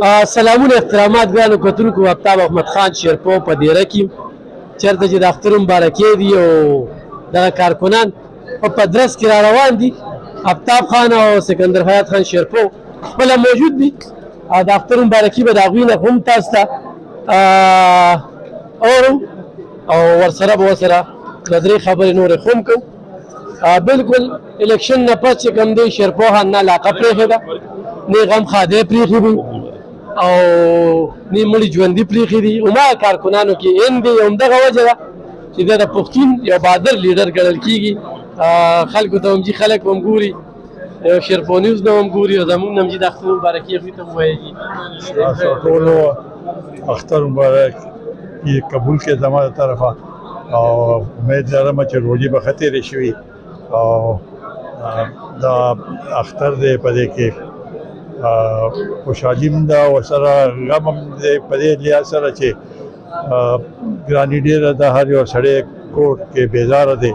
سلامونه احترامات ګرانو کتونکو. آفتاب احمد خان شیرپو په دیره کې چېرته چې د اختر مبارکې دي او دغه کارکنان په پدرس کې را روان دي. آفتاب خان او سکندر حیات خان شیرپو خپله موجود دي. د اختر مبارکي به د هغوی نه هم تاسو ته اورو او ورسره به ورسره د درې خبرې نورې خو هم کوو. بلکل الیکشن نه پس چې کوم دی شیرپو خان نه علاقه پرېښې ده، نه غم خادی پرېښي دي او نه مړي ژوندي پرېښي دي. هماغه کارکنانو کې ان دی همدغه وجه ده چې دی د پښتون یو بهادر لیډر ګڼل کېږي. خلکو ته هم ځي، خلک به هم ګوري، شیرپو نیوز نه هم ګوري او زموږ نه هم ځي د اختر مبارکي هغوی ته هم وایي. تاسو ټولو اختر مبارک یې قبول کړئ زما د طرفه او امید لرم چې روژې به ښه تېرې شوي او دا اختر دی په دې کې خوشحالي هم ده او سره غم هم دی په دې لحاظ سره چې ګراني ډېره ده، هر یو سړی کور کې بیزاره دی.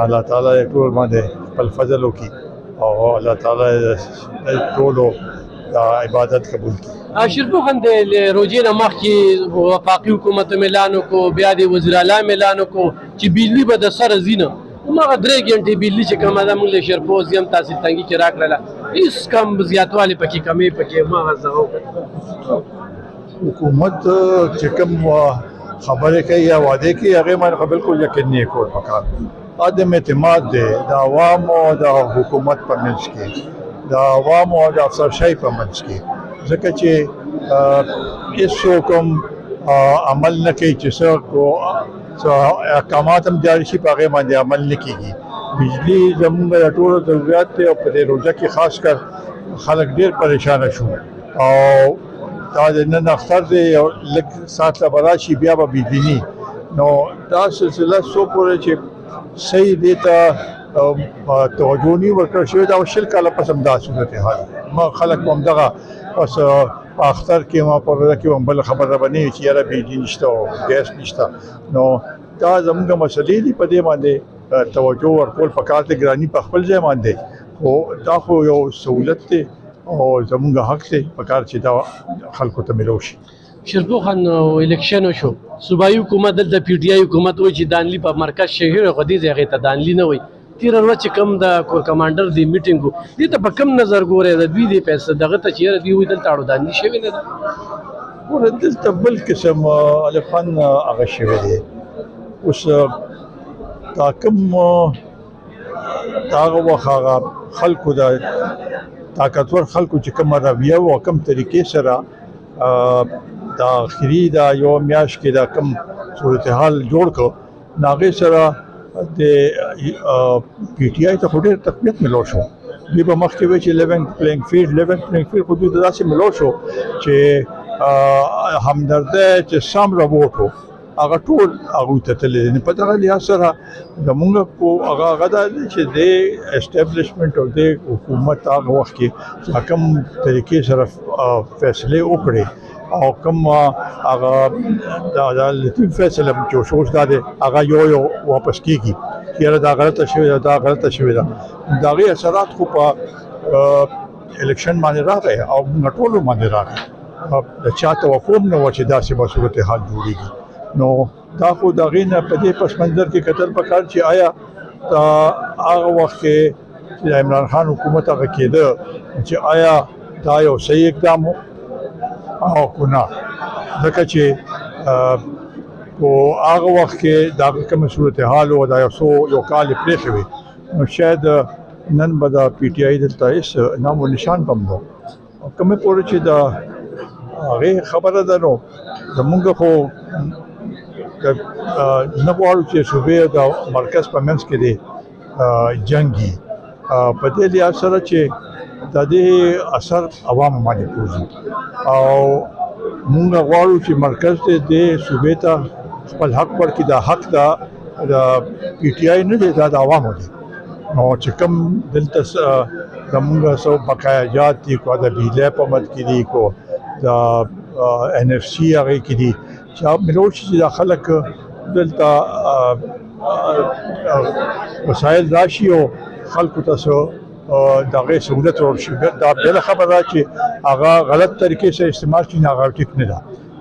الله تعالی یې ټول باندې خپل فضل وکړي او الله تعالی یې ټولو دا عبادت قبول کړي. شیرپو خان د روژې نه مخکې وفاقي حکومت اعلان وکړو، بیا د وزیر اعلی اعلان وکړو چې بجلي به د سره ځي نه. هماغه 3 غنټې بجلي چې کومه ده موږ له شیرپو زیم تحصیل تنګي کې راکړله، هېڅ کم زیاتوالی پکې کمې پکې هماغه زغو حکومت چې کوم خبرې کوي یا وعدې کوي هغې باندې خو بالکل یقین نه کول پکار. عدم اعتماد دی د عوامو او د حکومت په منځ کې، د عوامو او د افسرشۍ په منځ کې، ځکه چې هېڅوک هم عمل نه کوي چې څه احکامات هم جاري شي په هغې باندې عمل نه کېږي. بجلي زموږ د ټولو ضرورت دی او په دې روژه کې خاص کر خلک ډېر پریشانه شو او دا د نن اختر دی او لږ ساعت له به راشي بیا به بجلي نه. نو دا سلسله څو پورې چې صحیح دې ته توجه نه ورکړل شوې ده او 20 کاله پس هم دا صورتحال ما خلک به همدغه پس په اختر کې ما په روژه کې هم بله خبره به نه وي چې یاره بجلي نشته او ګیس نشته. نو دا زموږ مسلې دي، په دې باندې توجه ورکول پکار دی. ګراني په خپل ځای باندې خو دا خو یو سهولت دی او زموږ حق دی، پکار چې دا خلکو ته میلو شي. شیرپو خان الیکشن وشو، صوبایي حکومت دلته پی ټي آی حکومت وایي چې دانلي په مرکز شهر خو دې هغې ته دانلي نه وایي. تېره ورځ چې کوم د کور کمانډر دی میټینګ و، دې ته په کوم نظر ګورئ د دوی دې پیسې دغه ته چې یاره دوی وایي دلته اړو دانلي شوې نه ده؟ ګوره دلته بل قسم الف خان هغه شوی دی. اوس دا کوم هغه وخت هغه خلکو د طاقتور خلکو چې کومه رویه او کوم طریقې سره د آخري دا یو میاشت کې دا کوم صورتحال جوړ کړو، نو هغې سره د پی ټي آی ته خو ډېر تقویت میلو شو. دوی به مخکې وایي چې لیونګ پلینګ فیلډ خو دوی ته داسې میلو شو چې همدردی چې سم رپورټ و هغه ټول هغوی ته تللی دی. په دغه لحاظ سره زموږ هغه دا دی چې د اسټابلیشمنټ او د حکومت هغه وخت کې کوم طریقې سره فیصلې وکړې او کوم هغه د عدالتي فیصله چې شوش دا دی هغه یو واپس کېږي چې یاره دا غلطه شوې ده، دا غلطه شوې ده. د هغې اثرات خو په الیکشن باندې راغی او موږ ټولو باندې راغی. د چا توقع هم نه وه چې داسې به صورتحال جوړېږي. نو دا خو د هغې نه په دې پس منظر کې کتل پکار چې آیا هغه وخت کې چې د عمران خان حکومت هغه کېده چې آیا دا یو صحیح اقدام و او که نه، ځکه چې خو هغه وخت کې دا کومه صورتحال و دا یو کال یې پرېښې وې، نو شاید نن به د پی ټي آی دلته هېڅ نام و نشان به هم نه و. کومې پورې چې د هغې خبره ده نو زمونږ خو نه غواړو چې صوبې د مرکز په منځ کې دی جنګ وي. په دې لحاظ سره چې د دې اثر عوامو باندې پوځي او موږ غواړو چې مرکز دې صوبې ته خپل حق ورکړي. دا حق د پی ټي آی نه دی، دا د عوامو دی. نو چې کوم دلته زموږ څو بقایاجات دي، کو د بجلۍ په مد کې دي، کو د ان اف سی هغې کې دي، چې میلو شي چې دا خلک دلته وسایل راشي او خلکو ته څه دغه سہولت ورشي دا بل خبره چې هغه غلط طریقې سره استعمال شي نه هغه ټیک نه ده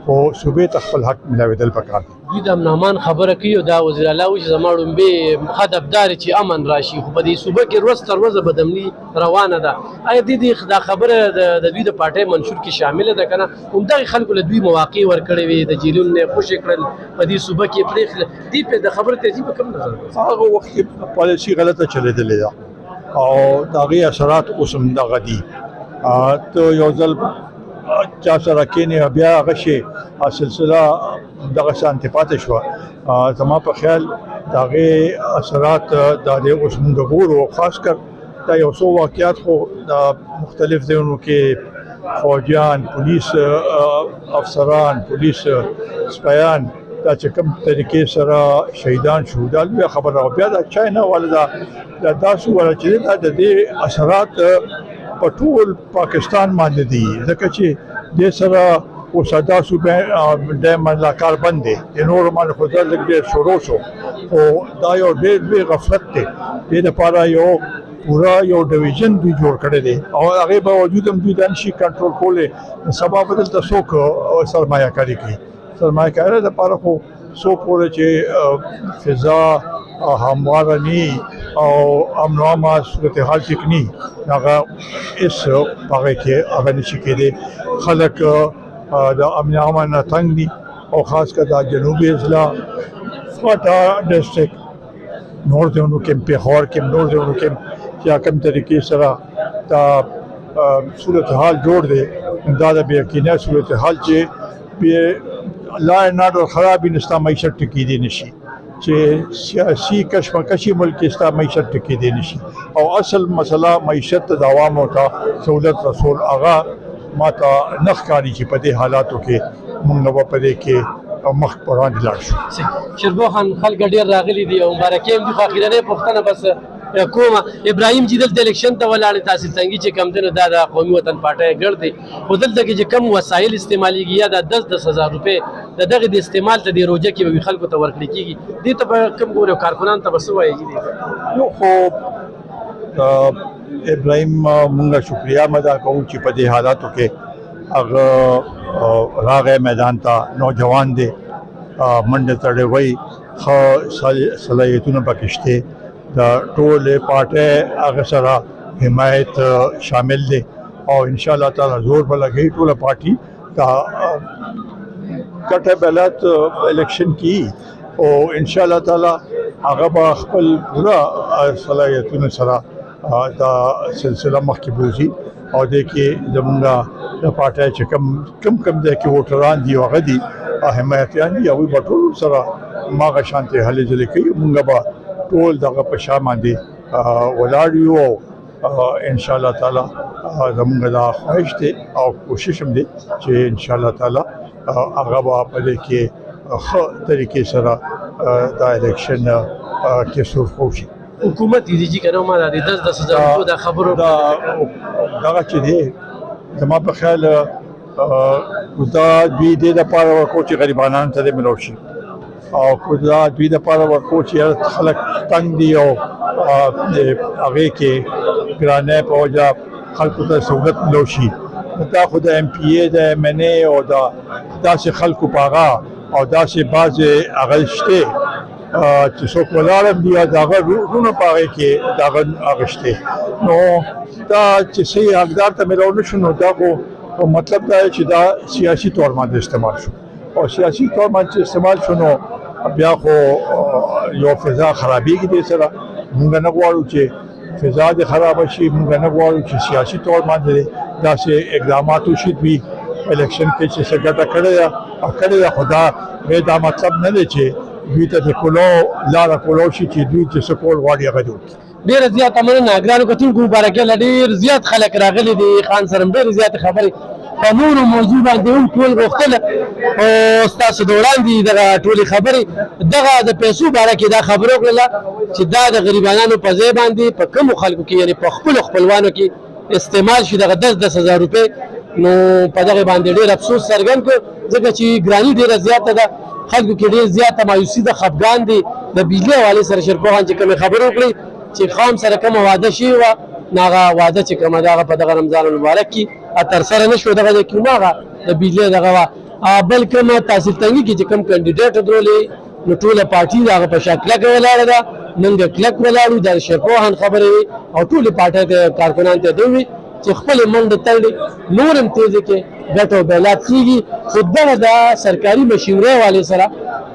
او صوبې ته خپل حق ملاوېدل پکار دي. دوی د امنامان خبره کوي او دا وزیر اعلی وایي چې زما ړومبې هدفدار چې امن راشي خو په دې صوبه کې ورځ تر ورځه بدامني روانه ده. آیا دا خبره د دوی د پارټۍ منشور کې شامله ده که نه؟ همدغې خلکو له دوی مواقع ورکړې وې د جیلونو نه یې خوشې کړل په دې صوبه کې پرېښله دې په د خبرې تیزي په کوم نظر هغه وخت کې پالیسي غلطه چلېدلې ده او د هغې اثرات اوس هم دغه دي. ته یو ځل چا سره کېنې بیا هغه شی سلسله دغه شانتې پاتې شوه. زما په خیال د هغې اثرات دا دی اوس موږ ګورو. خاص کر دا یو څو واقعات خو د مختلف ځایونو کې فوجیان، پولیس افسران، پولیس سپایان دا چې کوم طریقې سره شهیدان شو دا لویه خبره وه. بیا دا چاینا والا دا داسې والا چې دا د دې اثرات په ټول پاکستان باندې دي ځکه چې دې سره اوس دا صوبې د ملاکار بند دی د نورو باندې خو لږ ډېر شروع شو خو دا یو ډېر لوی غفلت دی. دې دپاره یو پورا یو ډیویژن دوی جوړ کړی دی او هغې باوجود هم دوی دا نشي کنټرول کولی. سبا به دلته څوک سرمایه کاري کوي. سرمایه کارۍ دپاره خو څو پورې چې فضا همواره نی او امن و امان صورتحال ټیک نی هغه هېڅ په هغې کې هغه نشي کېدی. خلک د امن و امان نه تنګ دي او خاص کر دا جنوبي اضلاع فاټا ډسټرک نور ځایونو کې پېښور کې نور ځایونو کې چې کوم طریقې سره دا صورتحال جوړ دی دا د بې یقینه صورتحال چې لا اینڈ آرڈر خراب وي نو ستا معیشت ټکېدی نشي چې سیاسي کشمکشي ملک کې ستا معیشت ټکېدی نشي او اصل مسله معیشت د عوامو ته سہولت رسول هغه ما ته نه ښکاري چې په دې حالاتو کې موږ به په دې کې مخ په وړاندې لاړ شو. شیربو خان خلک ډېر راغلي دي او مبارکي هم دي خو اخرنۍ پوښتنه بس کومه ابراهیم جی دلته الیکشن ته ولاړې تاسې څنګه چې کم دی نو دا د قومي وطن پارټۍ ګړ دی خو دلته کې چې کم وسایل استعمالیږي یا دا 10,000 روپۍ د دغې د استعمال ته د روژه کې به خلکو ته ورکړل کېږي دې ته به کوم ګورې کارکنانو ته به څه وایي؟ نو خو ابراهیم مونږ شکریه ادا کوو چې په دې حالاتو کې هغه راغی میدان ته. نوجوان دی منډه تړې وی ښه صلاحیتونه پکې شته د ټولې پارټۍ هغه سره حمایت شامل دی او انشاءالله تعالی زور به لګوي ټوله پارټي دا ګټه بلد الیکشن کی او انشاءالله تعالی هغه به خپل پوره صلاحیتونو سره دا سلسله مخکې بوځي او دې کې زمونږ د پارټۍ چې کم ځای کې ووټران دي هغه دي حمایتیان دي هغوی به ټول سره هماغه شانتې هلې ځلې کوي. مونږ به ټول دغه په شا باندې ولاړ یو او انشاءالله تعالی زمونږ دا خواهش دی او کوشش هم دی چې انشاءالله تعالی هغه به په دې کې ښه طریقې سره دا الیکشن کې سرخو شي. حکومت دې چې کنه ما د 10,000 روپو د خبرو دغه چې دی زما په خیال دا دوی دې دپاره ورکړو چې غریبانو ته دې ملو شي او دا دوی دپاره ورکړو چې خلک تنګ دي او هغې کې ګرانۍ په وجه خلکو ته سہولت ملو شي. دا خو د ایم پی ای د ایم این ای او داسې خلکو په هغه او داسې بعضې هغه شته چې څوک ولاړ دي د هغه روڼو په هغې کې د هغه شته نو دا چې صحیح حقدار ته میلاو نه شو نو دا خو مطلب دا چې دا سیاسي طور باندې استعمال شو او سیاسي طور باندې استعمال شو نو بیا خو یو فضا خرابېږي دې سره. موږ نه غواړو چې فضا دې خرابه شي. موږ نه غواړو چې سیاسي طور باندې داسې اقدامات وشي دوی الیکشن کې چې څه ګټه کړې ده او کړې ده خو دا مطلب نه دی چې دوی ته د کولو لاره کولو شي چې دوی چې څه کول غواړي هغه دې وکړي. ډېره زیاته مننه ګرانو کتونکو مبارکي الله ډېر زیات خلک راغلي دي خان سره ډېرې زیاتې خبرې په نورو موضوع باندې هم ټول غوښتله او ستاسو د وړاندې دغه ټولې خبرې دغه د پیسو باره کې دا خبره وکړله چې دا د غریبانو په ځای باندې په کومو خلکو کې یعنې په خپلو خپلوانو کې استعمال شي دغه 10,000 روپۍ نو په دغه باندې ډېر افسوس څرګند کړ ځکه چې ګراني ډېره زیاته ده. خلکو کې ډېر زیاته مایوسي ده خفګان دي د بجلي حوالې سره. شیرپوهان چې کومې خبرې وکړې چې خام سره کومه وعده شوې وه ناغه واده چې کومه دغه په دغه رمضان المبارک کې تر سره نشو دغه کې ماغه د بجلی دغه بل کومه تحصیل تنګي کې چې کوم کاندیدټ درولې نو ټوله پارټي دغه په شکل کې ولاړه ده نن د کلک ولاړو د شرپوهان خبرې او ټوله پارټي ته کارکونان ته دوی چې خپل منډه تړلې نور هم تیز کې ګټو بیلات کیږي خود د سرکاري مشورې والے سره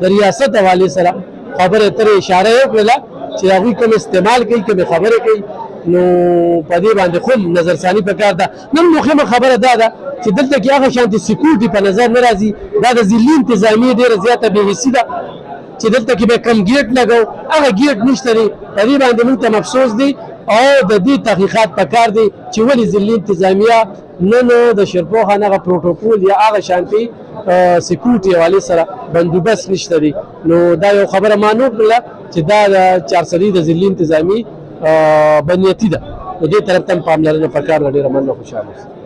د ریاست والے سره خبره تر اشاره وکړه چې هغه کوم استعمال کوي کوم خبره کوي نو په دې باندې خو نظر ثاني پکار ده نن مهمه خبره ده چې دلته کې هغه شانتي سکیورټي په نظر نه راځي دا د ځلې انتظامی ډیره زیاته به حصي ده چې دلته کې به کم ګیټ لګاو هغه ګیټ نشته دی په دې باندې موږ ته افسوس دی او د دې تحقیقات پکار دي چې ولې ځلې انتظامیه نن د شرپوهان هغه پروتوکول یا هغه شانتي سکیورټي والے سره بندوبست نشته دی نو دا یو خبره مانو کړله چې دا د 400 د ځلې انتظامی بنیتی ده دې طرف ته پاملرنه پکار لري رمنه خوشاله